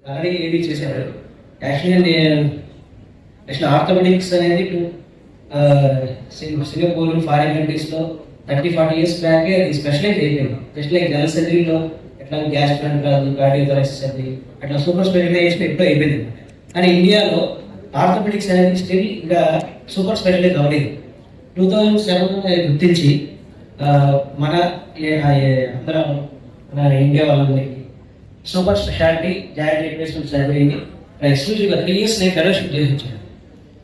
Already ఏది చేశారు. Actually orthopaedics అనేది సింగపూర్ ఫారిన్ కంట్రీస్లో 30-40 years బ్యాక్ అది స్పెషలైజ్ అయిపోయింది. జస్ట్ లైక్ జనరల్ సర్జరీలో ఎట్లా గ్యాస్ట్రోఎంట్రాలజీ, కార్డియోథొరాసిక్ సర్జరీ అట్లా సూపర్ స్పెషలైజేషన్ ఎప్పుడో అయిపోయింది. కానీ ఇండియాలో ఆర్థోపెడిక్స్ అనేది స్టిల్ ఇంకా సూపర్ స్పెషలైజ్ అవ్వలేదు. 2007 గుర్తించి మన అందరం మన ఇండియా వాళ్ళందరికీ సూపర్ స్పెషాలిటీ జాయింట్ రీప్లేస్మెంట్ సర్జరీని ఎక్స్క్లూజివ్గా 3 years నేను ఫెలోషిప్ చేసి వచ్చాను.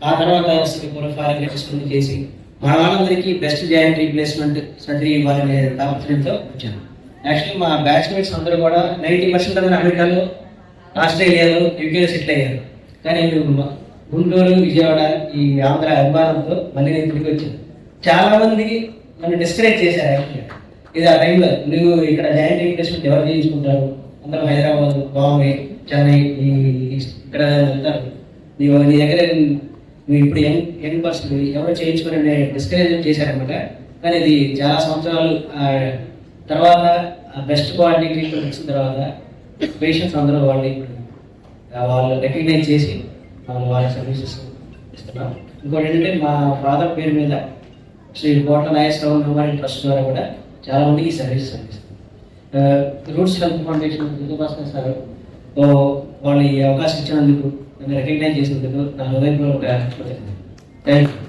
ఆ తర్వాత సింగపూర్ ఫారిన్ కంట్రీస్ చేసి మన వాళ్ళందరికీ బెస్ట్ జాయింట్ రీప్లేస్మెంట్ సర్జరీ ఇవ్వాలనే తాపత్రయంతో వచ్చాను. యాక్చువల్లీ మా బ్యాచ్మేట్స్ అందరూ కూడా 90% అందరూ అమెరికాలో, ఆస్ట్రేలియాలో, యూకేలో సెటిల్ అయ్యారు. కానీ గుంటూరు, విజయవాడ, ఈ ఆంధ్ర అభిమానంతో మళ్ళీ నేను తిరిగి వచ్చాను. చాలామంది నన్ను డిస్కరేజ్ చేశారు. యాక్చువల్లీ ఇది ఆ టైంలో నువ్వు ఇక్కడ జాయింట్ రీప్లేస్మెంట్ ఎవరు చేయించుకుంటారు, అందరూ హైదరాబాద్, బాంబే, చెన్నై ఇక్కడ వెళ్తారు, నీ దగ్గర నువ్వు ఇప్పుడు యంగ్ పర్సన్ ఎవరో చేయించుకుని డిస్కరేజ్ చేశారనమాట. కానీ ఇది చాలా సంవత్సరాలు తర్వాత బెస్ట్ క్వాలిటీ ట్రీట్మెంట్ ఇచ్చిన తర్వాత పేషెంట్స్ అందరూ వాళ్ళు రికగ్నైజ్ చేసి వాళ్ళ సర్వీసెస్ ఇస్తున్నాం. ఇంకోటి ఏంటంటే మా ఫాదర్ పేరు మీద శ్రీ కోట్ల నాగేశ్వరరావు మెమోరియల్ ట్రస్ట్ ద్వారా కూడా చాలా మందికి సర్వీసెస్ అందిస్తాం. రూట్స్ హెల్త్ ఫౌండేషన్ దుర్గాభాస్కర్ సార్ వాళ్ళు ఈ అవకాశం ఇచ్చినందుకు నన్ను రికగ్నైజ్ చేసినందుకు నా హృదయపూర్వక థ్యాంక్ యూ.